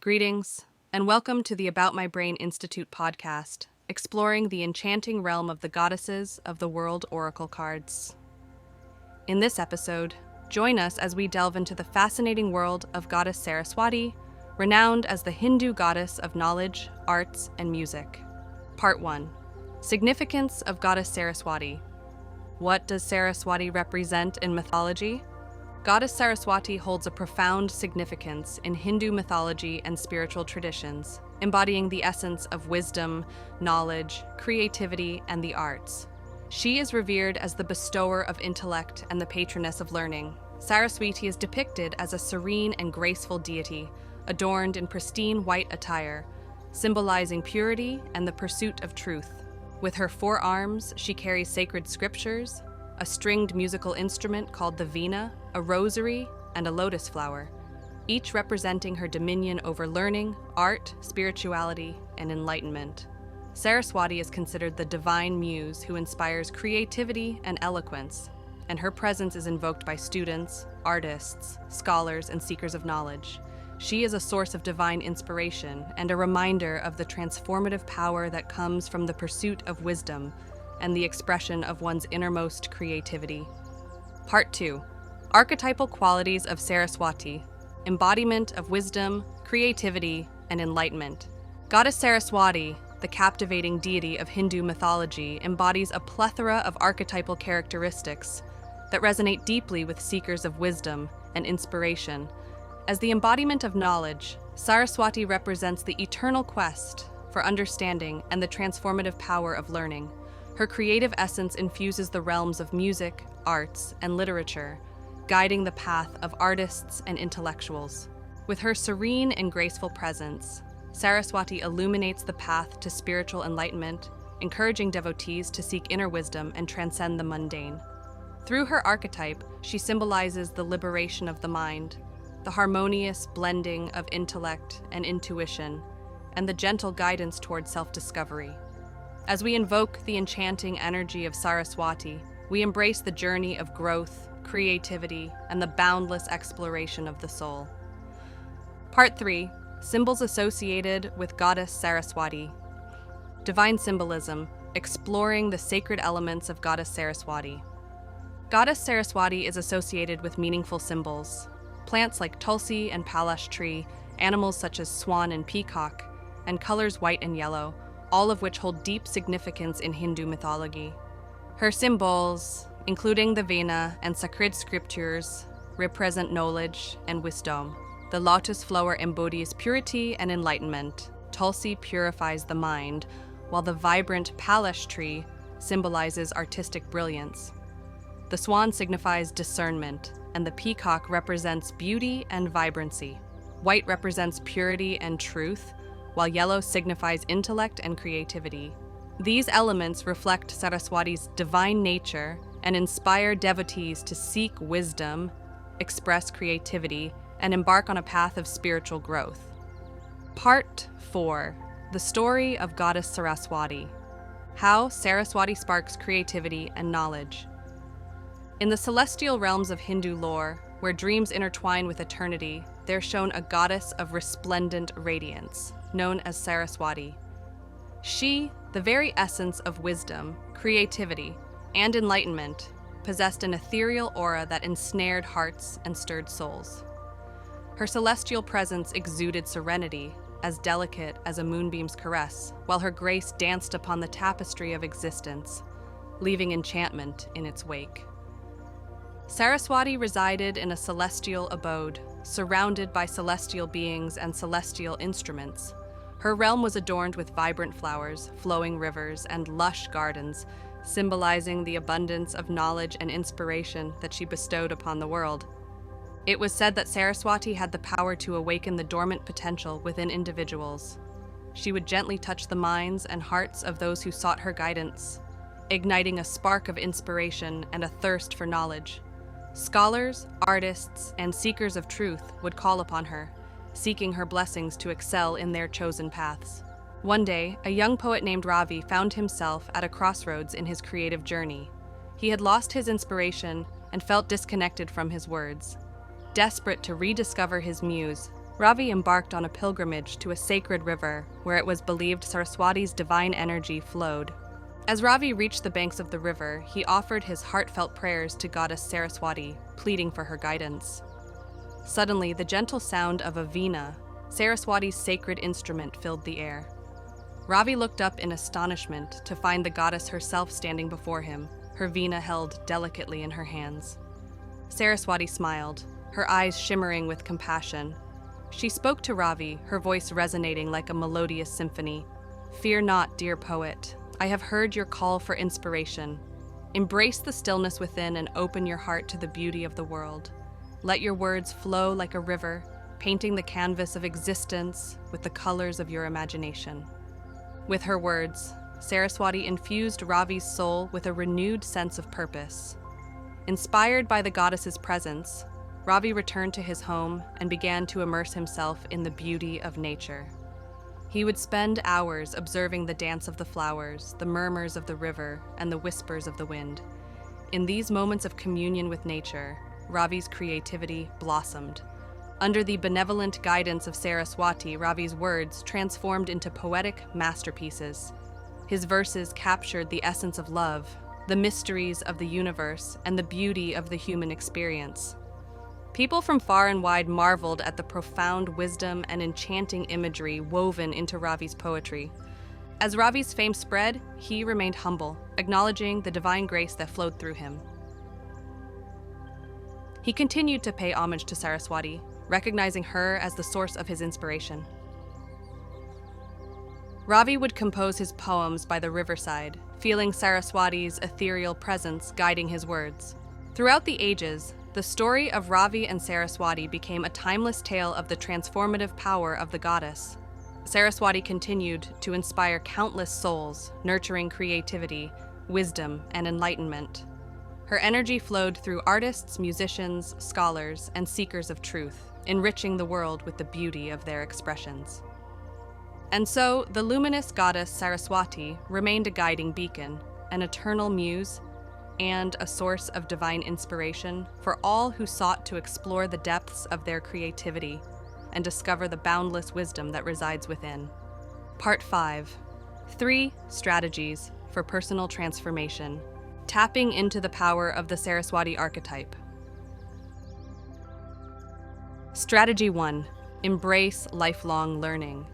Greetings, and welcome to the About My Brain Institute podcast, exploring the enchanting realm of the goddesses of the world oracle cards. In this episode, join us as we delve into the fascinating world of goddess Saraswati, renowned as the Hindu goddess of knowledge, arts, and music. Part 1. Significance of goddess Saraswati. What does Saraswati represent in mythology? Goddess Saraswati holds a profound significance in Hindu mythology and spiritual traditions, embodying the essence of wisdom, knowledge, creativity, and the arts. She is revered as the bestower of intellect and the patroness of learning. Saraswati is depicted as a serene and graceful deity, adorned in pristine white attire, symbolizing purity and the pursuit of truth. With her four arms, she carries sacred scriptures, a stringed musical instrument called the veena, a rosary, and a lotus flower, each representing her dominion over learning, art, spirituality, and enlightenment. Saraswati is considered the divine muse who inspires creativity and eloquence, and her presence is invoked by students, artists, scholars, and seekers of knowledge. She is a source of divine inspiration and a reminder of the transformative power that comes from the pursuit of wisdom and the expression of one's innermost creativity. Part 2. Archetypal qualities of Saraswati, embodiment of wisdom, creativity, and enlightenment. Goddess Saraswati, the captivating deity of Hindu mythology, embodies a plethora of archetypal characteristics that resonate deeply with seekers of wisdom and inspiration. As the embodiment of knowledge, Saraswati represents the eternal quest for understanding and the transformative power of learning. Her creative essence infuses the realms of music, arts, and literature, guiding the path of artists and intellectuals. With her serene and graceful presence, Saraswati illuminates the path to spiritual enlightenment, encouraging devotees to seek inner wisdom and transcend the mundane. Through her archetype, she symbolizes the liberation of the mind, the harmonious blending of intellect and intuition, and the gentle guidance toward self-discovery. As we invoke the enchanting energy of Saraswati, we embrace the journey of growth, creativity, and the boundless exploration of the soul. Part 3. Symbols associated with goddess Saraswati. Divine symbolism, exploring the sacred elements of goddess Saraswati. Goddess Saraswati is associated with meaningful symbols. Plants like tulsi and palash tree, animals such as swan and peacock, and colors white and yellow, all of which hold deep significance in Hindu mythology. Her symbols, including the veena and sacred scriptures, represent knowledge and wisdom. The lotus flower embodies purity and enlightenment. Tulsi purifies the mind, while the vibrant palash tree symbolizes artistic brilliance. The swan signifies discernment, and the peacock represents beauty and vibrancy. White represents purity and truth, while yellow signifies intellect and creativity. These elements reflect Saraswati's divine nature and inspire devotees to seek wisdom, express creativity, and embark on a path of spiritual growth. Part 4. The story of goddess Saraswati. How Saraswati sparks creativity and knowledge. In the celestial realms of Hindu lore, where dreams intertwine with eternity, there's shown a goddess of resplendent radiance, known as Saraswati. She, the very essence of wisdom, creativity, and enlightenment, possessed an ethereal aura that ensnared hearts and stirred souls. Her celestial presence exuded serenity, as delicate as a moonbeam's caress, while her grace danced upon the tapestry of existence, leaving enchantment in its wake. Saraswati resided in a celestial abode, surrounded by celestial beings and celestial instruments. Her realm was adorned with vibrant flowers, flowing rivers, and lush gardens, symbolizing the abundance of knowledge and inspiration that she bestowed upon the world. It was said that Saraswati had the power to awaken the dormant potential within individuals. She would gently touch the minds and hearts of those who sought her guidance, igniting a spark of inspiration and a thirst for knowledge. Scholars, artists, and seekers of truth would call upon her, seeking her blessings to excel in their chosen paths. One day, a young poet named Ravi found himself at a crossroads in his creative journey. He had lost his inspiration and felt disconnected from his words. Desperate to rediscover his muse, Ravi embarked on a pilgrimage to a sacred river where it was believed Saraswati's divine energy flowed. As Ravi reached the banks of the river, he offered his heartfelt prayers to goddess Saraswati, pleading for her guidance. Suddenly, the gentle sound of a veena, Saraswati's sacred instrument, filled the air. Ravi looked up in astonishment to find the goddess herself standing before him, her veena held delicately in her hands. Saraswati smiled, her eyes shimmering with compassion. She spoke to Ravi, her voice resonating like a melodious symphony. "Fear not, dear poet. I have heard your call for inspiration. Embrace the stillness within and open your heart to the beauty of the world. Let your words flow like a river, painting the canvas of existence with the colors of your imagination." With her words, Saraswati infused Ravi's soul with a renewed sense of purpose. Inspired by the goddess's presence, Ravi returned to his home and began to immerse himself in the beauty of nature. He would spend hours observing the dance of the flowers, the murmurs of the river, and the whispers of the wind. In these moments of communion with nature, Ravi's creativity blossomed. Under the benevolent guidance of Saraswati, Ravi's words transformed into poetic masterpieces. His verses captured the essence of love, the mysteries of the universe, and the beauty of the human experience. People from far and wide marveled at the profound wisdom and enchanting imagery woven into Ravi's poetry. As Ravi's fame spread, he remained humble, acknowledging the divine grace that flowed through him. He continued to pay homage to Saraswati, recognizing her as the source of his inspiration. Ravi would compose his poems by the riverside, feeling Saraswati's ethereal presence guiding his words. Throughout the ages, the story of Ravi and Saraswati became a timeless tale of the transformative power of the goddess. Saraswati continued to inspire countless souls, nurturing creativity, wisdom, and enlightenment. Her energy flowed through artists, musicians, scholars, and seekers of truth, enriching the world with the beauty of their expressions. And so, the luminous goddess Saraswati remained a guiding beacon, an eternal muse, and a source of divine inspiration for all who sought to explore the depths of their creativity and discover the boundless wisdom that resides within. Part 5. 3 Strategies for Personal Transformation. Tapping into the power of the Saraswati archetype. Strategy 1. Embrace lifelong learning.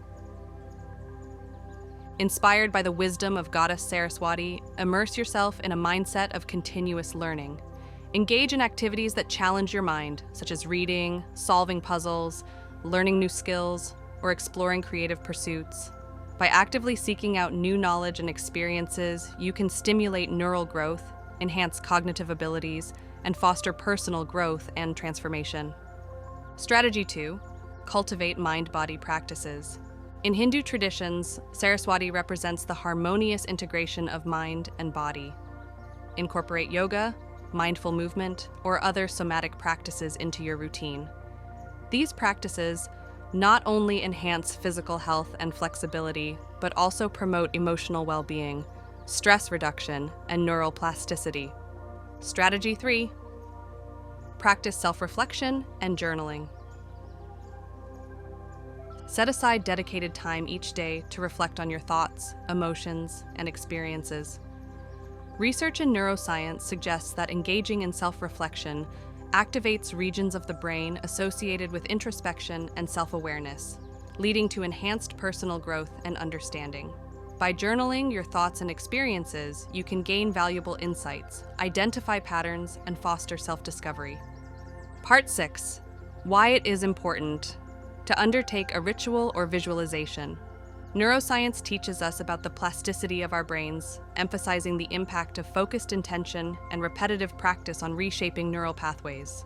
Inspired by the wisdom of Goddess Saraswati, immerse yourself in a mindset of continuous learning. Engage in activities that challenge your mind, such as reading, solving puzzles, learning new skills, or exploring creative pursuits. By actively seeking out new knowledge and experiences, you can stimulate neural growth, enhance cognitive abilities, and foster personal growth and transformation. Strategy 2. Cultivate mind-body practices. In Hindu traditions, Saraswati represents the harmonious integration of mind and body. Incorporate yoga, mindful movement, or other somatic practices into your routine. These practices not only enhance physical health and flexibility, but also promote emotional well-being, stress reduction, and neural plasticity. Strategy 3. Practice self-reflection and journaling. Set aside dedicated time each day to reflect on your thoughts, emotions, and experiences. Research in neuroscience suggests that engaging in self-reflection activates regions of the brain associated with introspection and self-awareness, leading to enhanced personal growth and understanding. By journaling your thoughts and experiences, you can gain valuable insights, identify patterns, and foster self-discovery. Part 6. Why it is important to undertake a ritual or visualization. Neuroscience teaches us about the plasticity of our brains, emphasizing the impact of focused intention and repetitive practice on reshaping neural pathways.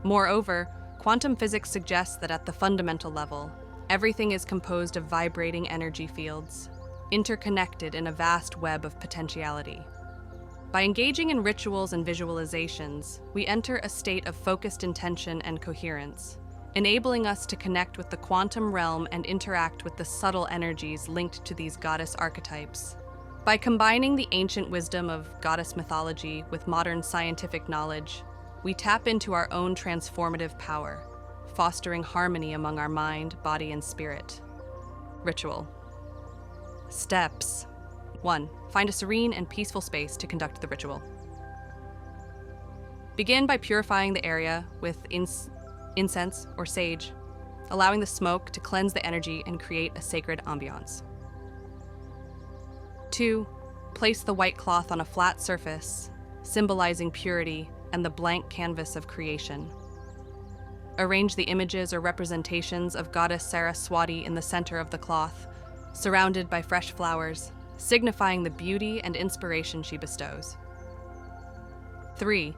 Moreover, quantum physics suggests that at the fundamental level, everything is composed of vibrating energy fields, interconnected in a vast web of potentiality. By engaging in rituals and visualizations, we enter a state of focused intention and coherence, enabling us to connect with the quantum realm and interact with the subtle energies linked to these goddess archetypes. By combining the ancient wisdom of goddess mythology with modern scientific knowledge, we tap into our own transformative power, fostering harmony among our mind, body, and spirit. Ritual. Steps. 1. Find a serene and peaceful space to conduct the ritual. Begin by purifying the area with incense or sage, allowing the smoke to cleanse the energy and create a sacred ambiance. 2. Place the white cloth on a flat surface, symbolizing purity and the blank canvas of creation. Arrange the images or representations of Goddess Saraswati in the center of the cloth, surrounded by fresh flowers, signifying the beauty and inspiration she bestows. 3.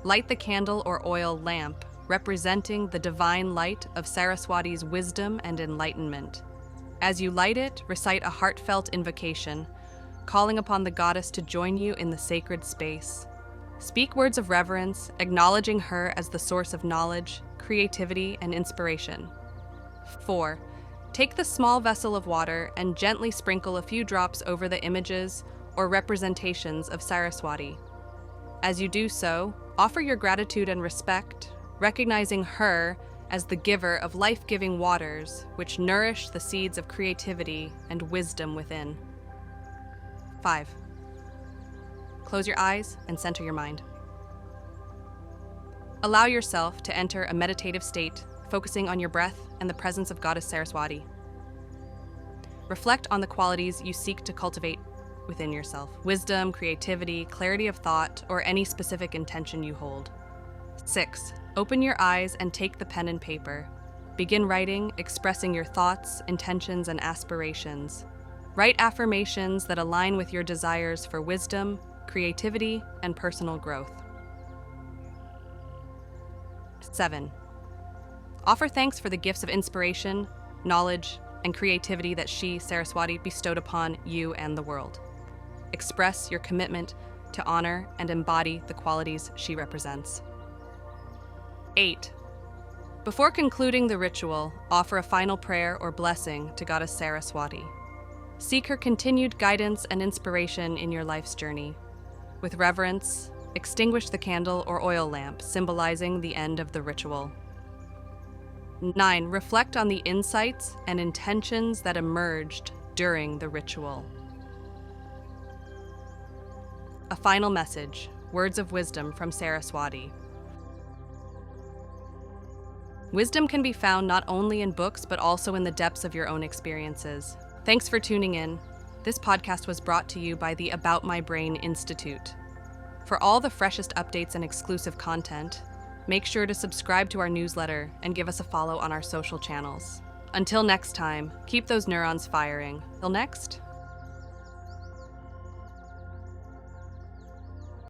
Light the candle or oil lamp, representing the divine light of Saraswati's wisdom and enlightenment. As you light it, recite a heartfelt invocation, calling upon the goddess to join you in the sacred space. Speak words of reverence, acknowledging her as the source of knowledge, creativity, and inspiration. 4. Take the small vessel of water and gently sprinkle a few drops over the images or representations of Saraswati. As you do so, offer your gratitude and respect, recognizing her as the giver of life-giving waters which nourish the seeds of creativity and wisdom within. 5. Close your eyes and center your mind. Allow yourself to enter a meditative state, focusing on your breath and the presence of Goddess Saraswati. Reflect on the qualities you seek to cultivate within yourself: wisdom, creativity, clarity of thought, or any specific intention you hold. 6. Open your eyes and take the pen and paper. Begin writing, expressing your thoughts, intentions, and aspirations. Write affirmations that align with your desires for wisdom, creativity, and personal growth. 7. Offer thanks for the gifts of inspiration, knowledge, and creativity that she, Saraswati, bestowed upon you and the world. Express your commitment to honor and embody the qualities she represents. 8. Before concluding the ritual, offer a final prayer or blessing to Goddess Saraswati. Seek her continued guidance and inspiration in your life's journey. With reverence, extinguish the candle or oil lamp, symbolizing the end of the ritual. 9. Reflect on the insights and intentions that emerged during the ritual. A final message, words of wisdom from Saraswati. Wisdom can be found not only in books, but also in the depths of your own experiences. Thanks for tuning in. This podcast was brought to you by the About My Brain Institute. For all the freshest updates and exclusive content, make sure to subscribe to our newsletter and give us a follow on our social channels. Until next time, keep those neurons firing. Till next.